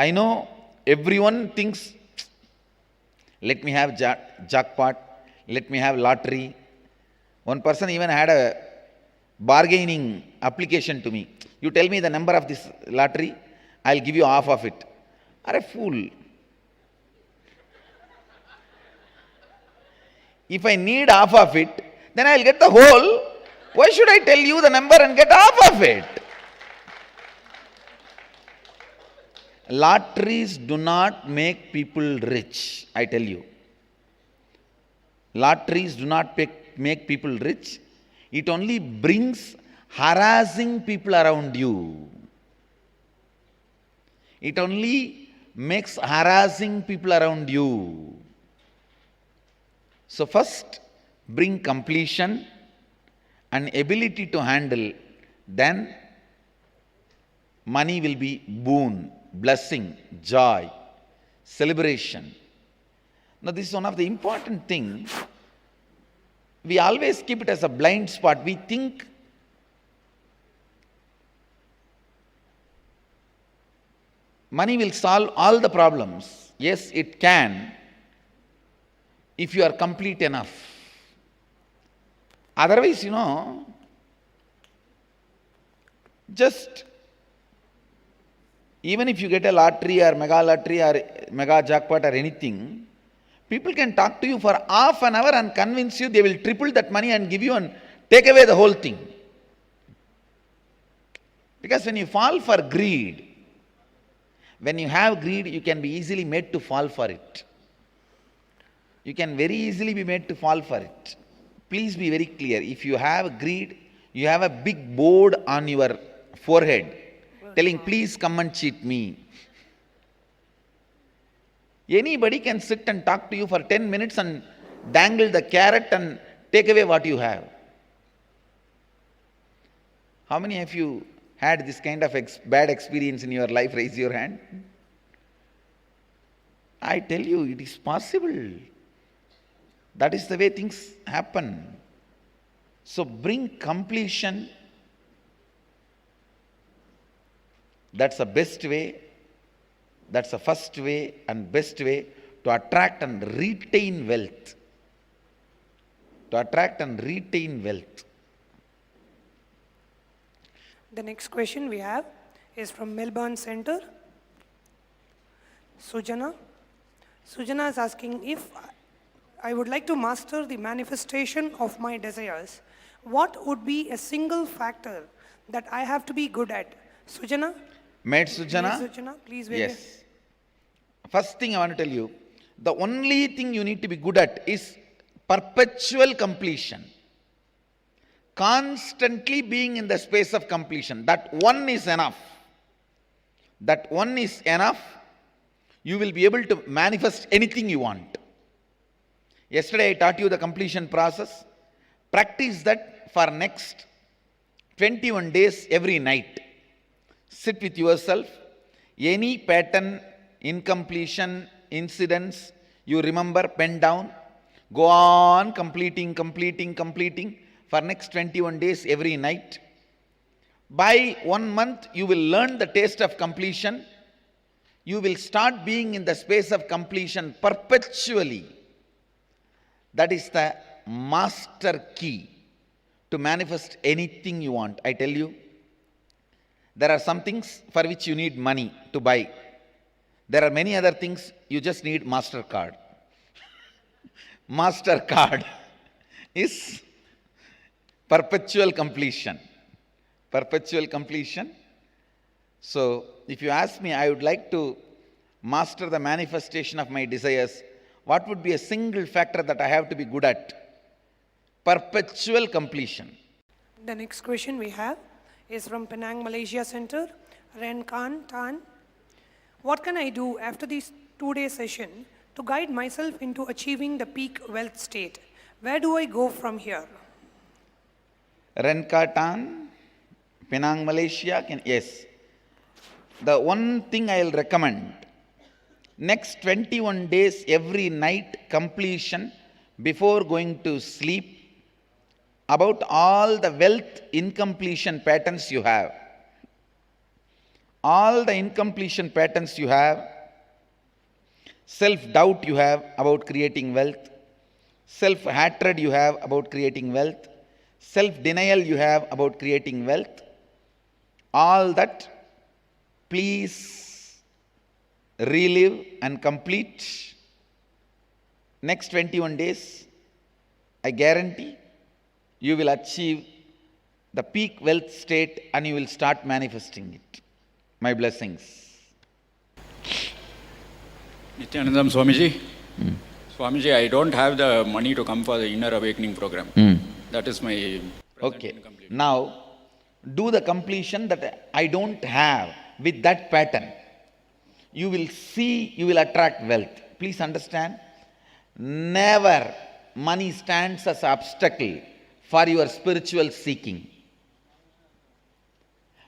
I know everyone thinks, let me have jackpot, let me have lottery. One person even had a bargaining application to me. You tell me the number of this lottery, I'll give you half of it. Are a fool. If I need half of it, then I'll get the whole. Why should I tell you the number and get half of it? Lotteries do not make people rich, I tell you. Lotteries do not make people rich. It only brings harassing people around you. It only makes harassing people around you. So first, bring completion and ability to handle, then money will be boon, blessing, joy, celebration. Now this is one of the important things. We always keep it as a blind spot. We think money will solve all the problems. Yes, it can, if you are complete enough. Otherwise, just even if you get a lottery or mega jackpot or anything, people can talk to you for half an hour and convince you they will triple that money and give you and take away the whole thing. Because when you fall for greed, when you have greed, you can be easily made to fall for it. You can very easily be made to fall for it. Please be very clear. If you have greed, you have a big board on your forehead telling, please come and cheat me. Anybody can sit and talk to you for 10 minutes and dangle the carrot and take away what you have. How many of you had this kind of bad experience in your life? Raise your hand. I tell you, it is possible. That is the way things happen. So bring completion. That's the best way. That's the first way and best way to attract and retain wealth. To attract and retain wealth. The next question we have is from Melbourne Center. Sujana. Sujana is asking, if I would like to master the manifestation of my desires, what would be a single factor that I have to be good at? Sujana? Made Sujana? Sujana, please wait. Yes. First thing I want to tell you, the only thing you need to be good at is perpetual completion. Constantly being in the space of completion. That one is enough. That one is enough. You will be able to manifest anything you want. Yesterday I taught you the completion process. Practice that for next 21 days every night. Sit with yourself. Any pattern, incompletion, incidents, you remember, pen down. Go on completing for next 21 days every night. By 1 month, you will learn the taste of completion. You will start being in the space of completion perpetually. That is the master key to manifest anything you want. I tell you, there are some things for which you need money to buy. There are many other things you just need MasterCard. MasterCard is perpetual completion. Perpetual completion. So, if you ask me, I would like to master the manifestation of my desires. What would be a single factor that I have to be good at? Perpetual completion. The next question we have is from Penang, Malaysia Center, Ren Khan Tan. What can I do after this 2-day session to guide myself into achieving the peak wealth state? Where do I go from here? Renka Tan, Penang, Malaysia. Yes. The one thing I'll recommend, next 21 days every night completion before going to sleep, about all the wealth incompletion patterns you have. all the incompletion patterns you have, self-doubt you have about creating wealth, self-hatred you have about creating wealth, self-denial you have about creating wealth, all that please relive and complete next 21 days. I guarantee you will achieve the peak wealth state and you will start manifesting it. My blessings. Nityanandam Swamiji. Swamiji, I don't have the money to come for the Inner Awakening program. That is my present Okay. incompletion. Now, do the completion that I don't have with that pattern. You will see, you will attract wealth. Please understand, never money stands as obstacle for your spiritual seeking.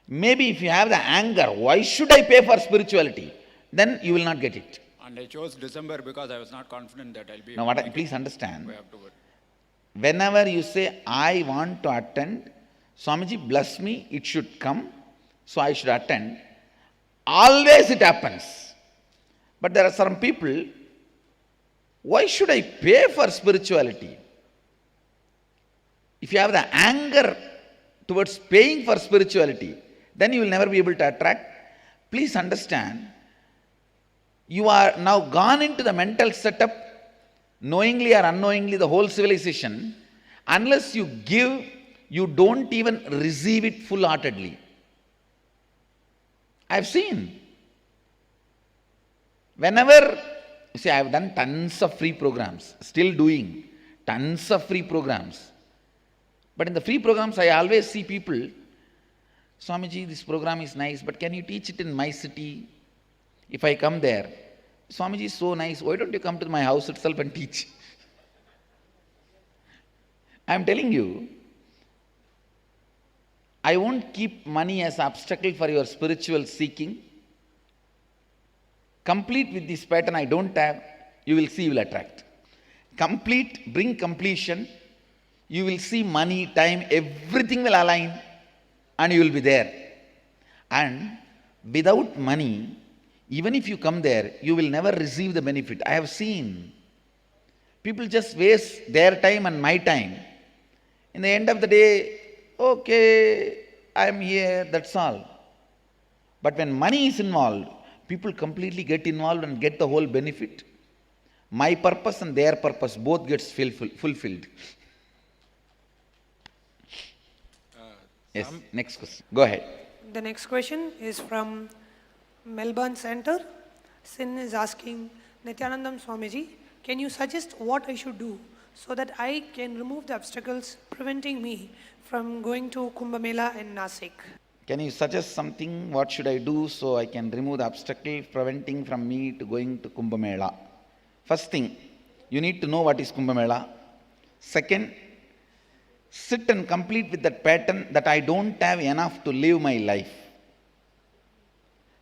Maybe if you have the anger, why should I pay for spirituality? Then you will not get it. And I chose December because I was not confident that I'll be Now, able to make it please understand, by October. whenever you say, I want to attend, Swamiji, bless me, it should come, so I should attend, always it happens. But there are some people, why should I pay for spirituality? If you have the anger towards paying for spirituality, then you will never be able to attract. Please understand, you are now gone into the mental setup, knowingly or unknowingly, the whole civilization. Unless you give, you don't even receive it full-heartedly. I've seen. Whenever, you see, I've done tons of free programs, still doing tons of free programs. But in the free programs, I always see people, Swamiji, this program is nice, but can you teach it in my city? If I come there, Swamiji is so nice, why don't you come to my house itself and teach? I am telling you, I won't keep money as obstacle for your spiritual seeking. Complete with this pattern I don't have, you will see, you will attract. Complete, bring completion, you will see money, time, everything will align and you will be there. And without money, even if you come there, you will never receive the benefit. I have seen people just waste their time and my time. In the end of the day, okay, I am here, that's all. But when money is involved, people completely get involved and get the whole benefit. My purpose and their purpose both gets fulfilled. Yes, next question. Go ahead. The next question is from Melbourne Center. Sin is asking, Nityanandam Swamiji, can you suggest what I should do so that I can remove the obstacles preventing me from going to Kumbh Mela in Nasik? Can you suggest something? What should I do so I can remove the obstacle preventing from me to going to Kumbh Mela? First thing, you need to know what is Kumbh Mela. Second, sit and complete with that pattern that I don't have enough to live my life.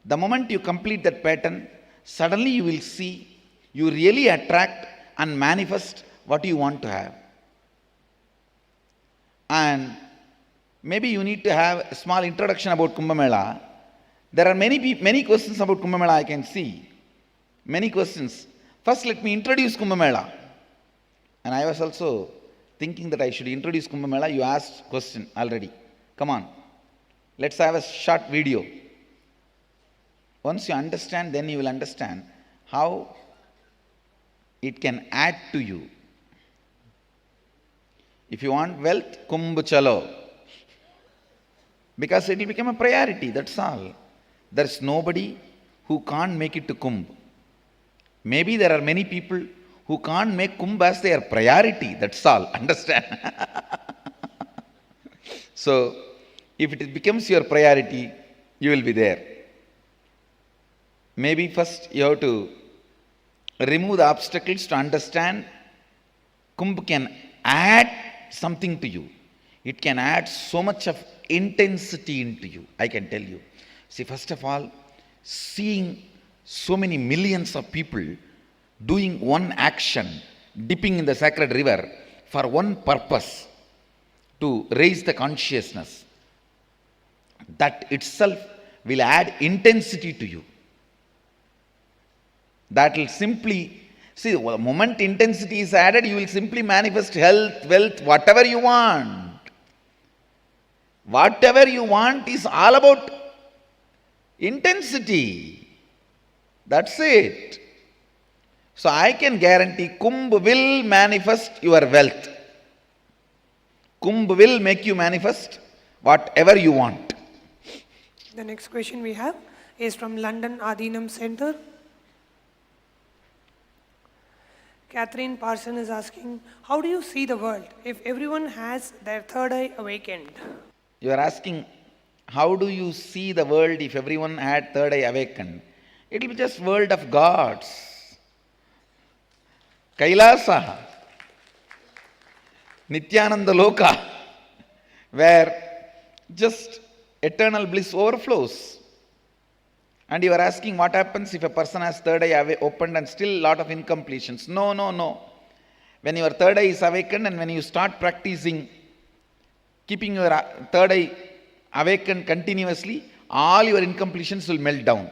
The moment you complete that pattern, suddenly you will see, you really attract and manifest what you want to have. And maybe you need to have a small introduction about Kumbh Mela. There are many questions about Kumbh Mela I can see. Many questions. First, let me introduce Kumbh Mela. And I was also thinking that I should introduce Kumbh Mela. You asked question already. Come on. Let's have a short video. Once you understand, then you will understand how it can add to you. If you want wealth, Kumbh Chalo. Because it will become a priority, that's all. There is nobody who can't make it to Kumbh. Maybe there are many people who can't make Kumbh as their priority, that's all. Understand? So, if it becomes your priority, you will be there. Maybe first you have to remove the obstacles to understand Kumbh can add something to you. It can add so much of intensity into you, I can tell you. See, first of all, seeing so many millions of people doing one action, dipping in the sacred river for one purpose, to raise the consciousness, that itself will add intensity to you. That will simply, see, the moment intensity is added, you will simply manifest health, wealth, whatever you want. Whatever you want is all about intensity. That's it. So I can guarantee Kumbh will manifest your wealth. Kumbh will make you manifest whatever you want. The next question we have is from London Adinam Center. Catherine Parson is asking, how do you see the world if everyone has their third eye awakened? You are asking, how do you see the world if everyone had third eye awakened? It will be just world of gods. Kailasa, Nityananda Loka, where just eternal bliss overflows. And you are asking what happens if a person has third eye opened and still lot of incompletions. No, no, no. When your third eye is awakened and when you start practicing keeping your third eye awakened continuously, all your incompletions will melt down.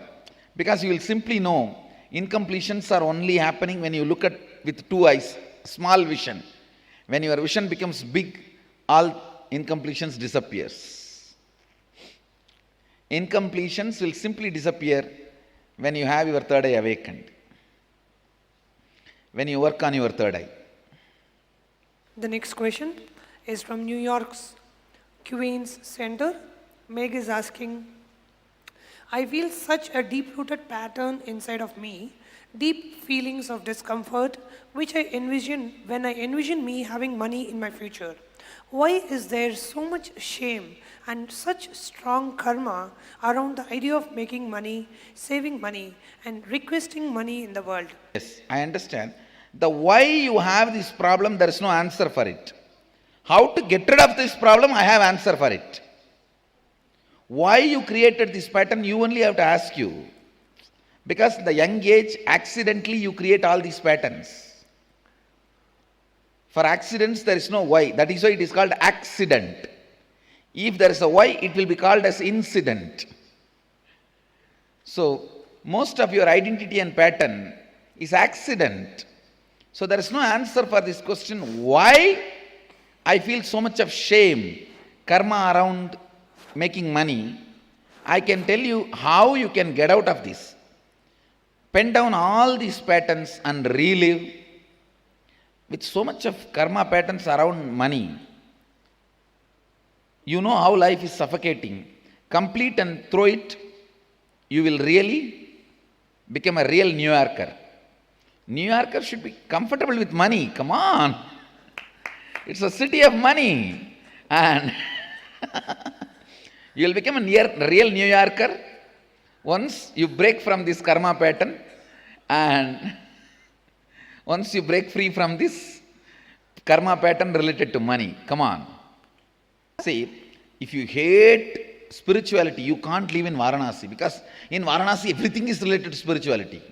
Because you will simply know incompletions are only happening when you look at with two eyes, small vision. When your vision becomes big, all incompletions disappears. Incompletions will simply disappear when you have your third eye awakened. When you work on your third eye. The next question is from New York's Queens Center. Meg is asking, I feel such a deep-rooted pattern inside of me, deep feelings of discomfort, which I envision when I envision me having money in my future. Why is there so much shame and such strong karma around the idea of making money, saving money, and requesting money in the world? Yes, I understand. The why you have this problem, there is no answer for it. How to get rid of this problem, I have answer for it. Why you created this pattern, you only have to ask you. Because in the young age, accidentally you create all these patterns. For accidents, there is no why. That is why it is called accident. If there is a why, it will be called as incident. So, most of your identity and pattern is accident. So, there is no answer for this question, why I feel so much of shame, karma around making money. I can tell you how you can get out of this. Pen down all these patterns and relive. With so much of karma patterns around money, you know how life is suffocating. Complete and throw it, you will really become a real New Yorker. New Yorker should be comfortable with money. Come on. It's a city of money. And you will become a real New Yorker once you break from this karma pattern and once you break free from this karma pattern related to money. Come on. See, if you hate spirituality, you can't live in Varanasi, because in Varanasi everything is related to spirituality.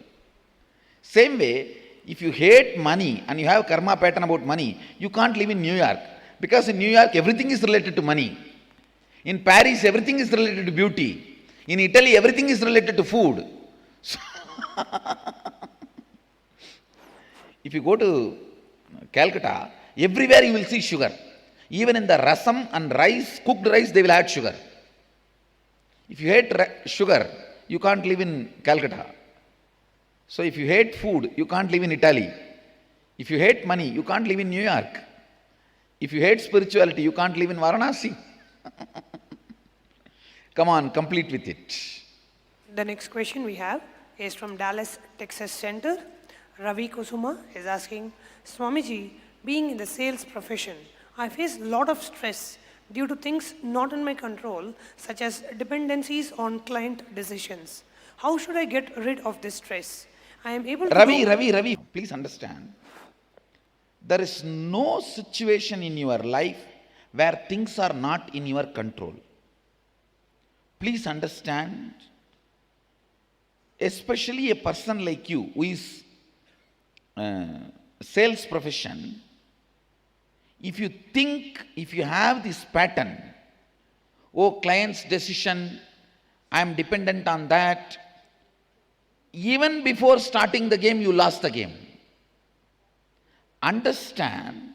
Same way, if you hate money and you have karma pattern about money, you can't live in New York, because in New York everything is related to money. In Paris everything is related to beauty. In Italy everything is related to food. So if you go to Calcutta, everywhere you will see sugar. Even in the rasam and rice, cooked rice, they will add sugar. If you hate sugar, you can't live in Calcutta. So if you hate food, you can't live in Italy. If you hate money, you can't live in New York. If you hate spirituality, you can't live in Varanasi. Come on, complete with it. The next question we have is from Dallas, Texas Center. Ravi Kusuma is asking, Swamiji, being in the sales profession, I face a lot of stress due to things not in my control, such as dependencies on client decisions. How should I get rid of this stress? I am able to Ravi, please understand. There is no situation in your life where things are not in your control. Please understand, especially a person like you who is sales profession, if you think, if you have this pattern, oh, client's decision I am dependent on that. Even before starting the game, you lost the game. Understand,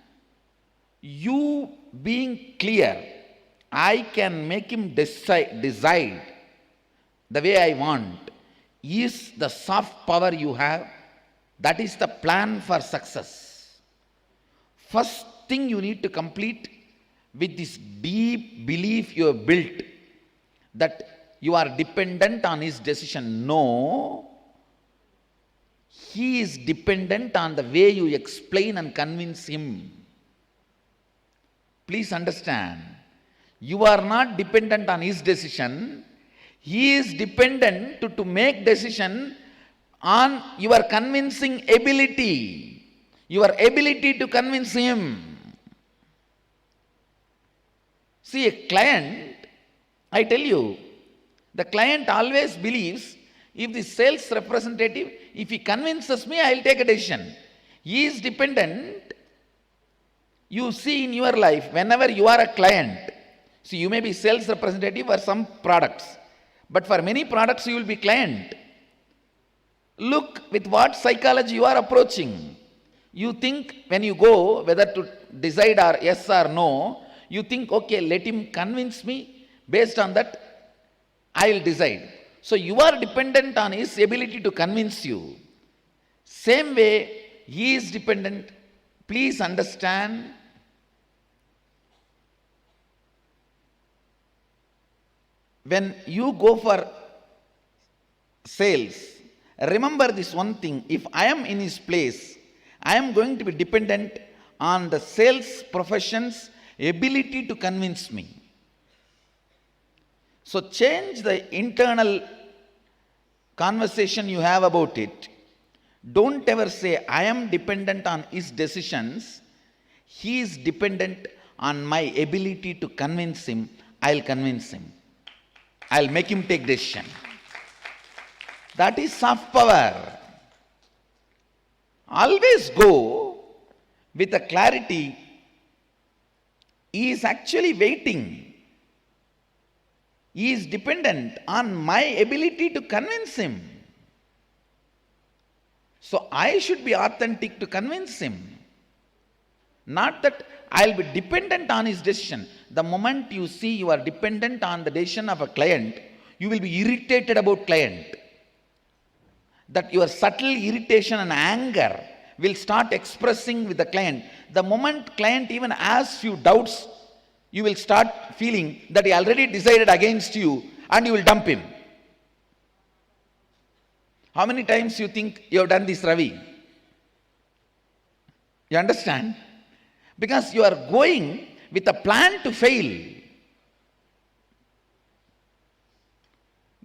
you being clear, I can make him decide the way I want, is the soft power you have. That is the plan for success. First thing you need to complete with this deep belief you have built that you are dependent on his decision. No, he is dependent on the way you explain and convince him. Please understand, you are not dependent on his decision. He is dependent to make decision on your convincing ability, your ability to convince him. See, a client, I tell you, the client always believes if the sales representative, if he convinces me, I will take a decision. He is dependent. You see in your life, whenever you are a client, see, you may be sales representative for some products, but for many products you will be client. Look with what psychology you are approaching. You think when you go whether to decide or yes or no, you think, okay, let him convince me, based on that I will decide. So you are dependent on his ability to convince you. Same way, he is dependent. Please understand, when you go for sales, remember this one thing: if I am in his place, I am going to be dependent on the sales profession's ability to convince me. So change the internal conversation you have about it. Don't ever say, I am dependent on his decisions. He is dependent on my ability to convince him. I'll convince him. I'll make him take decision. That is soft power. Always go with a clarity. He is actually waiting. He is dependent on my ability to convince him. So I should be authentic to convince him. Not that I'll be dependent on his decision. The moment you see you are dependent on the decision of a client, you will be irritated about client. That your subtle irritation and anger will start expressing with the client. The moment client even asks you doubts, you will start feeling that he already decided against you and you will dump him. How many times you think you have done this, Ravi? You understand? Because you are going with a plan to fail.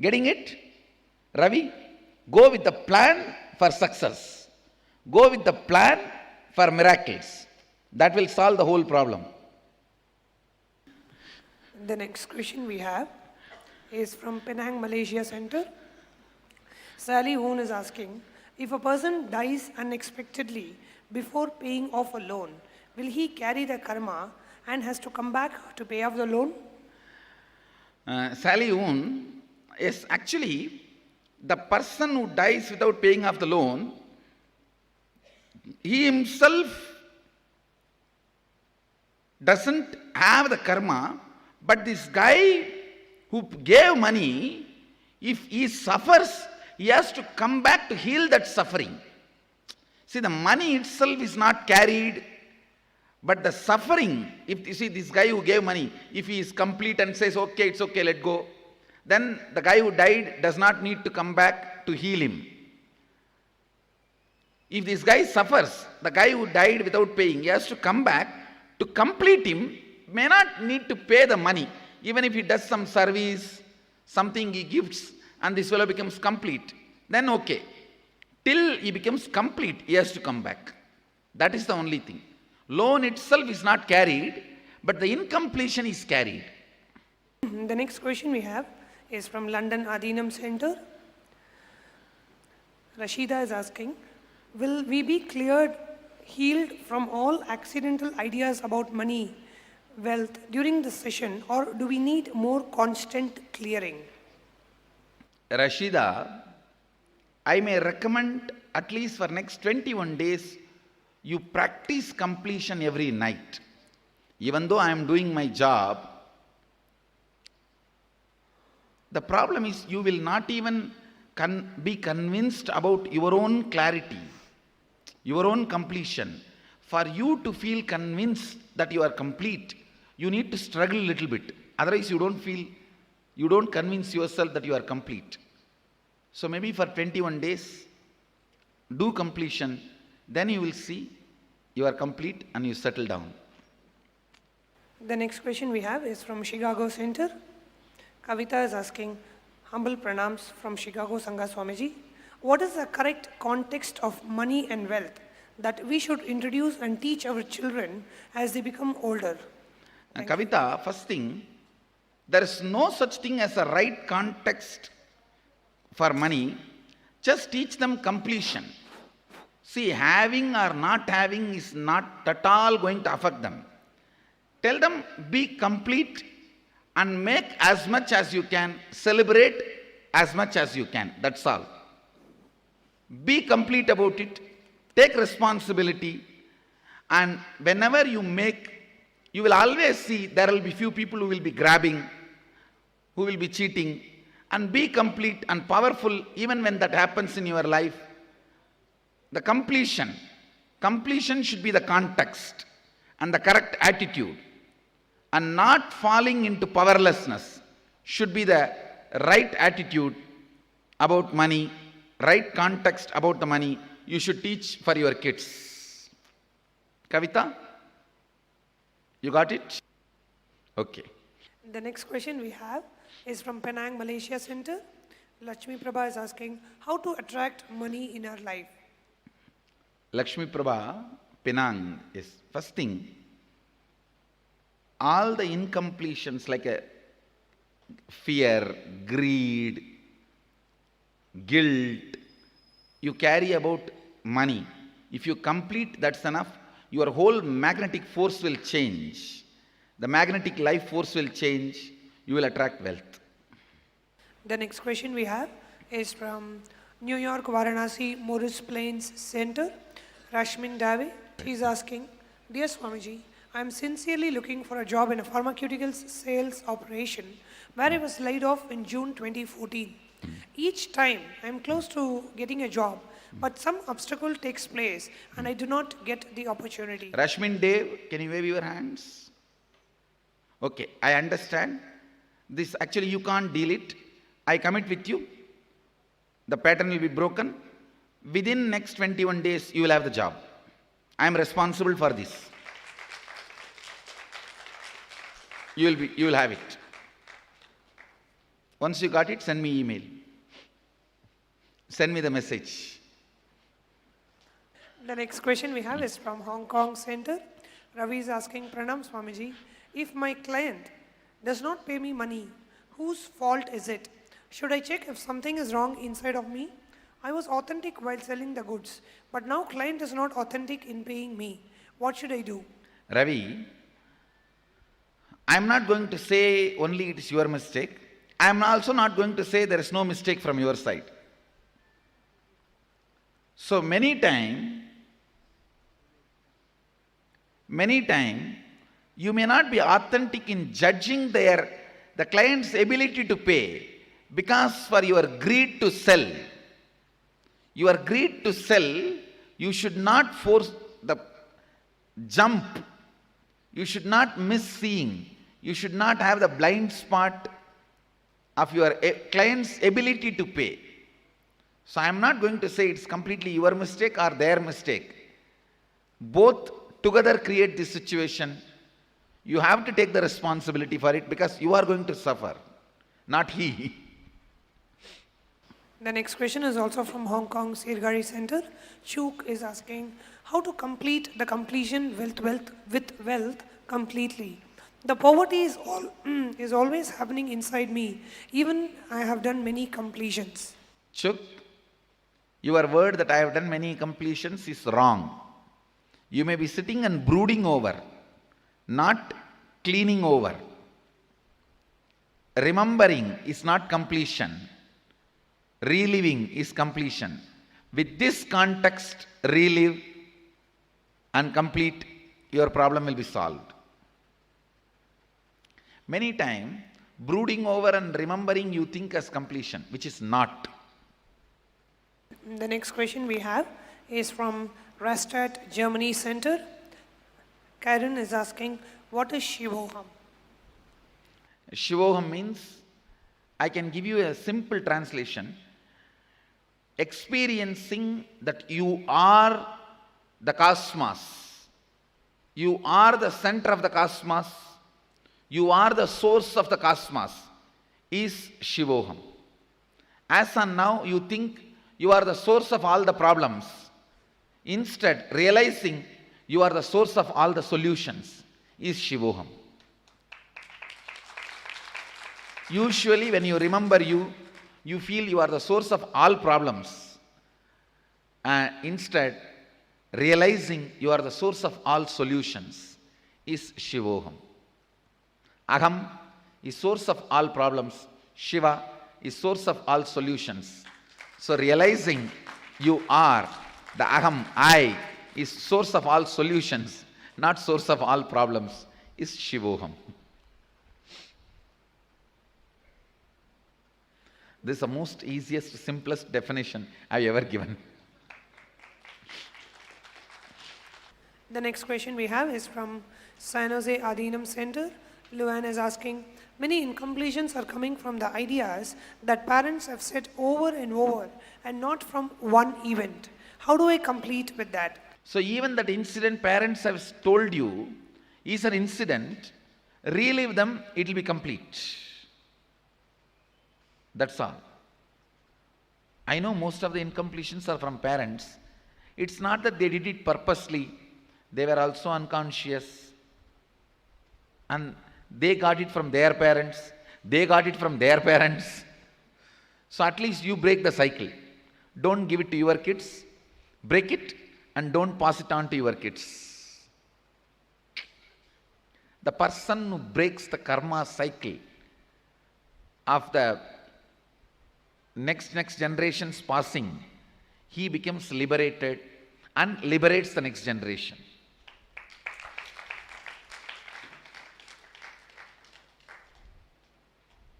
Getting it? Ravi? Go with the plan for success. Go with the plan for miracles. That will solve the whole problem. The next question we have is from Penang, Malaysia Center. Sally Hoon is asking, if a person dies unexpectedly before paying off a loan, will he carry the karma and has to come back to pay off the loan? Sally Hoon, yes, actually, the person who dies without paying off the loan, he himself doesn't have the karma, but this guy who gave money, if he suffers, he has to come back to heal that suffering. See, the money itself is not carried, but the suffering, if you see this guy who gave money, if he is complete and says, okay, it's okay, let go, then the guy who died does not need to come back to heal him. If this guy suffers, the guy who died without paying, he has to come back to complete him, may not need to pay the money. Even if he does some service, something he gives, and this fellow becomes complete, then okay. Till he becomes complete, he has to come back. That is the only thing. Loan itself is not carried, but the incompletion is carried. The next question we have is from London Adinam Center. Rashida is asking, will we be cleared, healed from all accidental ideas about money, wealth during this session, or do we need more constant clearing? Rashida, I may recommend at least for next 21 days, you practice completion every night. Even though I am doing my job, the problem is you will not even be convinced about your own clarity, your own completion. For you to feel convinced that you are complete, you need to struggle a little bit. Otherwise, you don't convince yourself that you are complete. So maybe for 21 days, do completion, then you will see you are complete and you settle down. The next question we have is from Chicago Center. Kavita is asking, humble pranams from Chicago Sangha Swamiji. What is the correct context of money and wealth that we should introduce and teach our children as they become older? Kavita, first thing, there is no such thing as a right context for money. Just teach them completion. See, having or not having is not at all going to affect them. Tell them, be complete and make as much as you can, celebrate as much as you can. That's all. Be complete about it, take responsibility, and whenever you make, you will always see there will be few people who will be grabbing, who will be cheating, and be complete and powerful even when that happens in your life. The completion should be the context and the correct attitude, and not falling into powerlessness should be the right attitude about money, right context about the money you should teach for your kids. Kavita, you got it? Okay. The next question we have is from Penang, Malaysia Center. Lakshmi Prabha is asking, how to attract money in our life? Lakshmi Prabha, Penang is first thing. All the incompletions like a fear, greed, guilt, you carry about money. If you complete, that's enough. Your whole magnetic force will change. The magnetic life force will change. You will attract wealth. The next question we have is from New York, Varanasi, Morris Plains Center. Rashmin Dave is asking, Dear Swamiji, I am sincerely looking for a job in a pharmaceuticals sales operation where I was laid off in June 2014. Each time I am close to getting a job, but some obstacle takes place and I do not get the opportunity. Rashmin Dev, can you wave your hands? Okay, I understand. This actually you can't deal it. I commit with you. The pattern will be broken. Within next 21 days, you will have the job. I am responsible for this. You will have it. Once you got it, send me email. Send me the message. The next question we have is from Hong Kong Center. Ravi is asking, Pranam Swamiji, if my client does not pay me money, whose fault is it? Should I check if something is wrong inside of me? I was authentic while selling the goods, but now client is not authentic in paying me. What should I do? Ravi, I am not going to say only it is your mistake. I am also not going to say there is no mistake from your side. So many time, you may not be authentic in judging the client's ability to pay because for your greed to sell. Your greed to sell, you should not force the jump. You should not miss seeing. You should not have the blind spot of your client's ability to pay. So I am not going to say it's completely your mistake or their mistake. Both together create this situation. You have to take the responsibility for it because you are going to suffer, not he. The next question is also from Hong Kong Sirgari Center. Chuk is asking, how to complete the completion with wealth completely. The poverty is always happening inside me. Even I have done many completions. Chuk, your word that I have done many completions is wrong. You may be sitting and brooding over, not cleaning over. Remembering is not completion. reliving is completion. With this context, relive and complete, your problem will be solved. Many times, brooding over and remembering you think as completion, which is not. The next question we have is from Rastatt Germany Center. Karen is asking, what is Shivoham? Shivoham means, I can give you a simple translation, experiencing that you are the cosmos. You are the center of the cosmos. You are the source of the cosmos is Shivoham. As on now, you think you are the source of all the problems. Instead, realizing you are the source of all the solutions is Shivoham. Usually, when you remember you feel you are the source of all problems. Instead, realizing you are the source of all solutions is Shivoham. Aham is source of all problems. Shiva is source of all solutions. So realizing you are the Aham, I, is source of all solutions, not source of all problems, is Shivoham. This is the most easiest, simplest definition I have ever given. The next question we have is from San Jose Adinam Center. Luann is asking, many incompletions are coming from the ideas that parents have said over and over and not from one event. How do I complete with that? So even that incident parents have told you is an incident, relive them, it will be complete. That's all. I know most of the incompletions are from parents. It's not that they did it purposely. They were also unconscious. And they got it from their parents. They got it from their parents. So at least you break the cycle. Don't give it to your kids. Break it and don't pass it on to your kids. The person who breaks the karma cycle of the next generation's passing, he becomes liberated and liberates the next generation.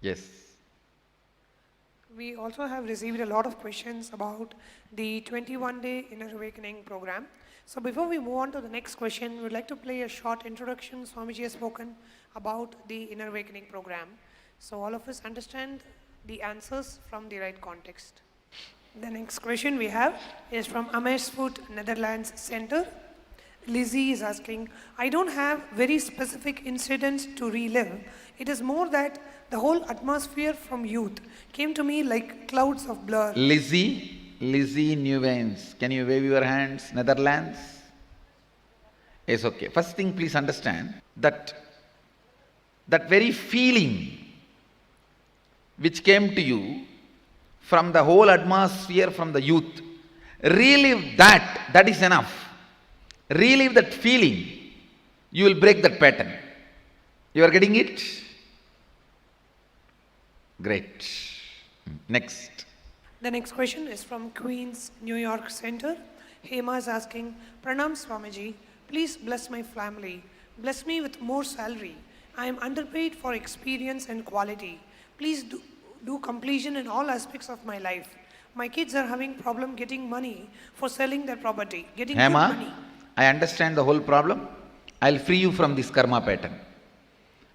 Yes. We also have received a lot of questions about the 21-day Inner Awakening program. So before we move on to the next question, we'd like to play a short introduction. Swamiji has spoken about the Inner Awakening program. So all of us understand the answers from the right context. The next question we have is from Amersfoort, Netherlands Center. Lizzie is asking, I don't have very specific incidents to relive. It is more that the whole atmosphere from youth came to me like clouds of blur. Lizzie Newens, can you wave your hands? Netherlands? Yes, okay. First thing, please understand that very feeling which came to you from the whole atmosphere from the youth, relive that, that is enough. Relive that feeling, you will break that pattern. You are getting it? Great. Next. The next question is from Queens, New York Center. Hema is asking, Pranam Swamiji, please bless my family. Bless me with more salary. I am underpaid for experience and quality. Please do completion in all aspects of my life. My kids are having problem getting money for selling their property, getting good money. Hema, I understand the whole problem. I'll free you from this karma pattern.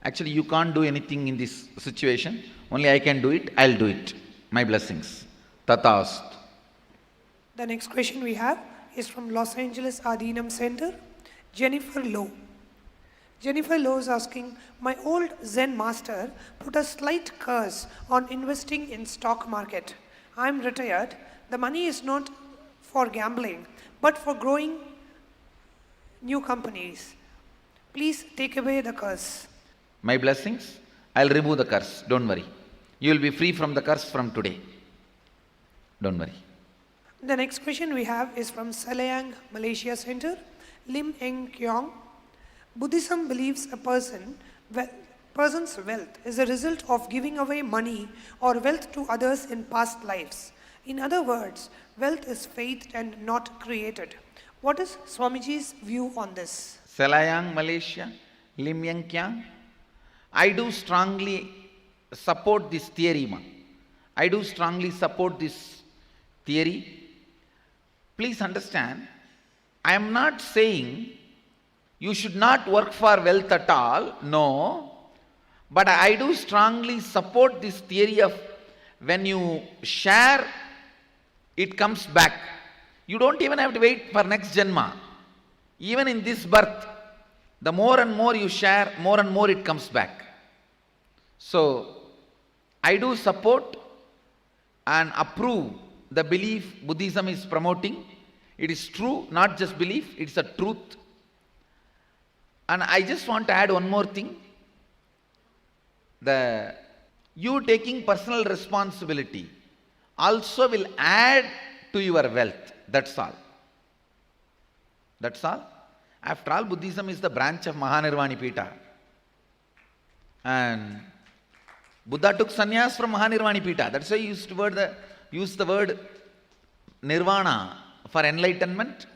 Actually, you can't do anything in this situation. Only I can do it. I'll do it. My blessings. Tatast. The next question we have is from Los Angeles Adinam Center, Jennifer Lowe. Jennifer Lowe is asking, my old Zen master put a slight curse on investing in stock market. I'm retired. The money is not for gambling, but for growing new companies. Please take away the curse. My blessings. I'll remove the curse. Don't worry. You will be free from the curse from today. Don't worry. The next question we have is from Salayang, Malaysia Center, Lim Eng Kyong. Buddhism believes a person person's wealth is a result of giving away money or wealth to others in past lives. In other words, wealth is faith and not created. What is Swamiji's view on this? Selayang, Malaysia, Lim Yang Kyang. I do strongly support this theory, ma. I do strongly support this theory. Please understand, I am not saying you should not work for wealth at all, no. But I do strongly support this theory of when you share, it comes back. You don't even have to wait for next Janma. Even in this birth, the more and more you share, more and more it comes back. So, I do support and approve the belief Buddhism is promoting. It is true, not just belief, it's a truth. And I just want to add one more thing. You taking personal responsibility also will add to your wealth. That's all. That's all. After all, Buddhism is the branch of Mahanirvani Pita. And Buddha took sannyas from Mahanirvani Pita. That's why he used the word nirvana for enlightenment.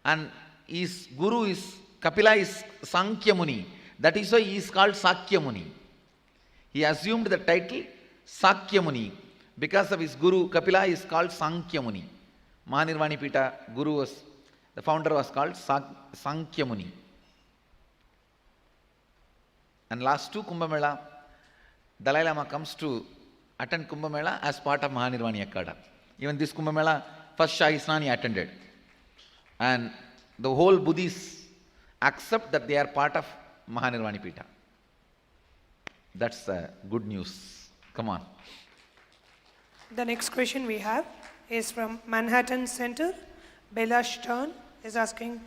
And his guru is, Kapila is Sankhya Muni. That is why he is called Sakya Muni. He assumed the title Sakya Muni. Because of his guru, Kapila is called Sankhya Muni. Mahanirvani Pita, the founder was called Sankhya Muni. And last two Kumbh Mela, Dalai Lama comes to attend Kumbh Mela as part of Mahanirvani Akada. Even this Kumbh Mela, first Shahi Snan he attended. And the whole Buddhists accept that they are part of Mahanirvani Pita. That's good news. Come on. The next question we have is from Manhattan Center. Bella Stern is asking,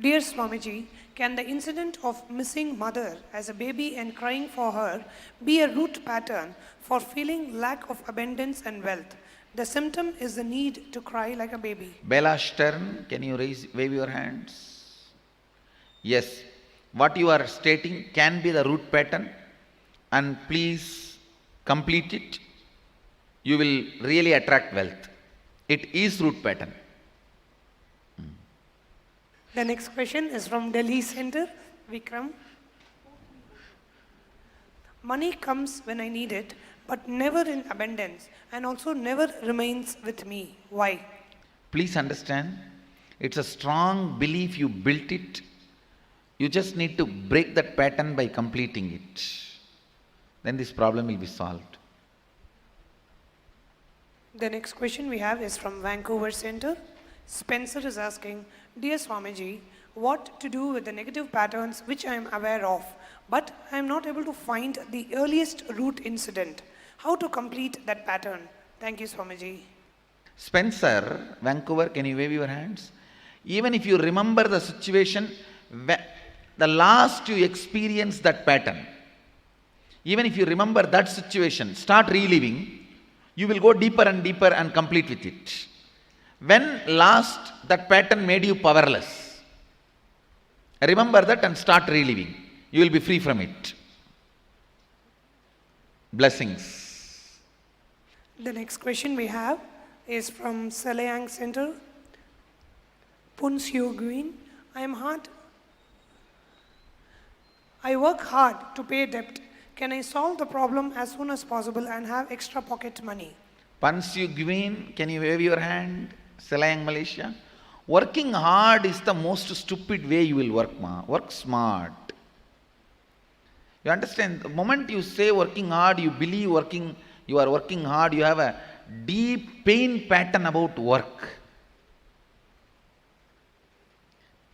Dear Swamiji, can the incident of missing mother as a baby and crying for her be a root pattern for feeling lack of abundance and wealth? The symptom is the need to cry like a baby. Bella Stern, can you wave your hands? Yes. What you are stating can be the root pattern, and please complete it. You will really attract wealth. It is root pattern. The next question is from Delhi Center, Vikram. Money comes when I need it, but never in abundance, and also never remains with me. Why? Please understand, it's a strong belief you built it. You just need to break that pattern by completing it. Then this problem will be solved. The next question we have is from Vancouver Center. Spencer is asking, Dear Swamiji, what to do with the negative patterns which I am aware of, but I am not able to find the earliest root incident. How to complete that pattern? Thank you, Swamiji. Spencer, Vancouver, can you wave your hands? Even if you remember the situation, the last you experienced that pattern, even if you remember that situation, start reliving, you will go deeper and deeper and complete with it. When last that pattern made you powerless, remember that and start reliving. You will be free from it. Blessings. The next question we have is from Selayang Center. Pun Siu Guin. I work hard to pay debt. Can I solve the problem as soon as possible and have extra pocket money? Pansu Gwin, can you wave your hand? Selayang, Malaysia. Working hard is the most stupid way you will work, ma. Work smart. You understand? The moment you say working hard, you believe you are working hard, you have a deep pain pattern about work.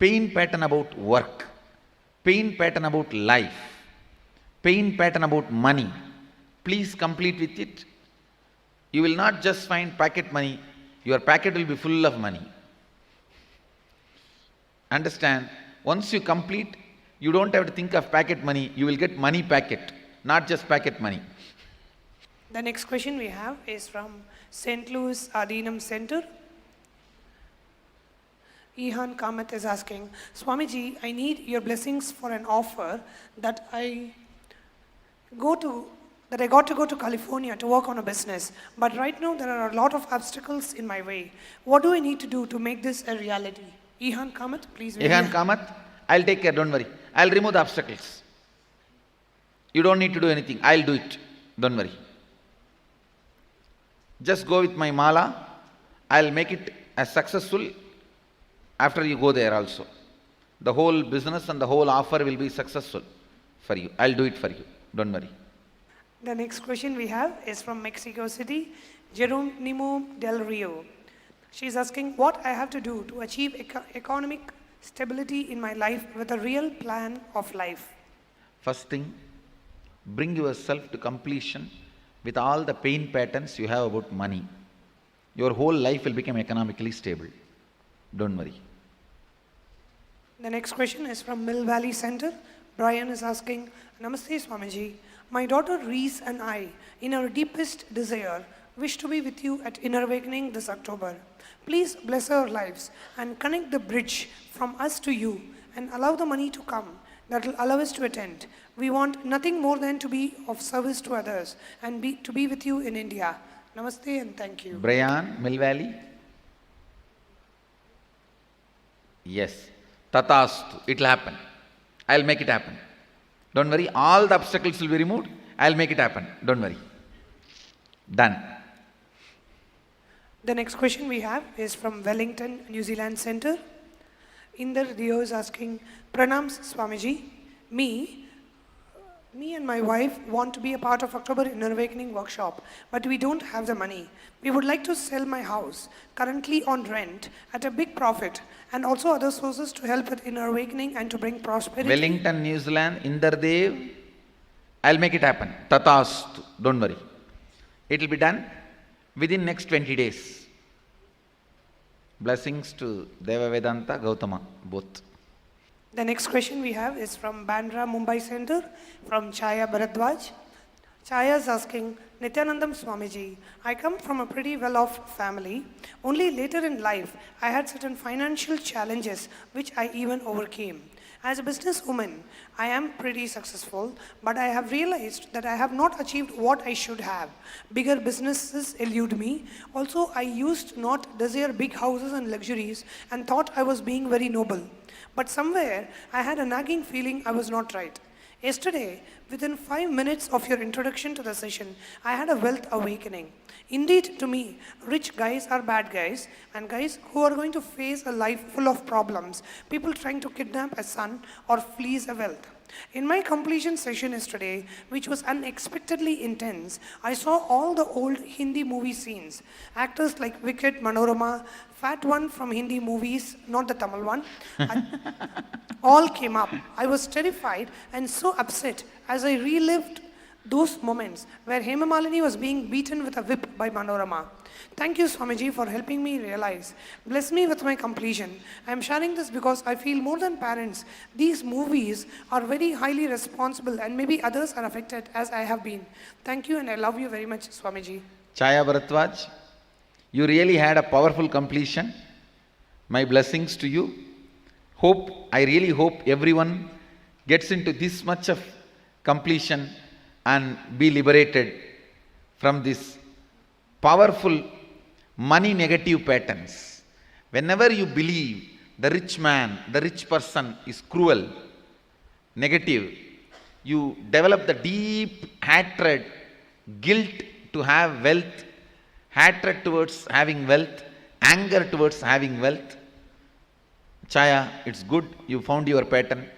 Pain pattern about work. Pain pattern about life. Pain pattern about money. Please complete with it. You will not just find packet money, your packet will be full of money. Understand? Once you complete, you don't have to think of packet money, you will get money packet, not just packet money. The next question we have is from St. Louis Adinam Center. Ihan Kamath is asking, Swamiji, I need your blessings for an offer that I I got to go to California to work on a business, but right now there are a lot of obstacles in my way. What do I need to do to make this a reality? Ihan Kamath, please. Ihan Kamath, I'll take care, don't worry. I'll remove the obstacles. You don't need to do anything. I'll do it. Don't worry. Just go with my mala. I'll make it as successful after you go there also. The whole business and the whole offer will be successful for you. I'll do it for you. Don't worry. The next question we have is from Mexico City, Jeronimo Del Rio. She's asking what I have to do to achieve economic stability in my life with a real plan of life. First thing, bring yourself to completion with all the pain patterns you have about money. Your whole life will become economically stable. Don't worry. The next question is from Mill Valley Center. Brian is asking, Namaste Swamiji. My daughter Reese and I, in our deepest desire, wish to be with you at Inner Awakening this October. Please bless our lives and connect the bridge from us to you and allow the money to come that will allow us to attend. We want nothing more than to be of service to others and to be with you in India. Namaste and thank you. Brian, Mill Valley? Yes. Tatastu. It will happen. I'll make it happen. Don't worry. All the obstacles will be removed. I'll make it happen. Don't worry. Done. The next question we have is from Wellington, New Zealand Center. Inder Dio is asking, Pranams Swamiji, me and my wife want to be a part of October Inner Awakening workshop, but we don't have the money. We would like to sell my house, currently on rent, at a big profit, and also other sources to help with Inner Awakening and to bring prosperity. Wellington, New Zealand, Inderdev, I'll make it happen. Tatastu. Don't worry. It will be done within next 20 days. Blessings to Deva Vedanta, Gautama, both. The next question we have is from Bandra, Mumbai Center, from Chaya Bharadwaj. Chaya is asking, Nityanandam Swamiji, I come from a pretty well-off family. Only later in life, I had certain financial challenges which I even overcame. As a businesswoman, I am pretty successful, but I have realized that I have not achieved what I should have. Bigger businesses elude me. Also, I used not desire big houses and luxuries and thought I was being very noble. But somewhere, I had a nagging feeling I was not right. Yesterday, within 5 minutes of your introduction to the session, I had a wealth awakening. Indeed, to me, rich guys are bad guys, and guys who are going to face a life full of problems, people trying to kidnap a son or fleece a wealth. In my completion session yesterday, which was unexpectedly intense, I saw all the old Hindi movie scenes. Actors like Wicked, Manorama, fat one from Hindi movies, not the Tamil one, all came up. I was terrified and so upset as I relived those moments where Hema Malini was being beaten with a whip by Manorama. Thank you, Swamiji, for helping me realize. Bless me with my completion. I am sharing this because I feel more than parents, these movies are very highly responsible and maybe others are affected as I have been. Thank you and I love you very much, Swamiji. Chaya Bharadwaj, you really had a powerful completion. My blessings to you. I really hope everyone gets into this much of completion and be liberated from this powerful money negative patterns. Whenever you believe the rich man, the rich person is cruel, negative, you develop the deep hatred, guilt to have wealth, hatred towards having wealth, anger towards having wealth. Chaya, it's good you found your pattern.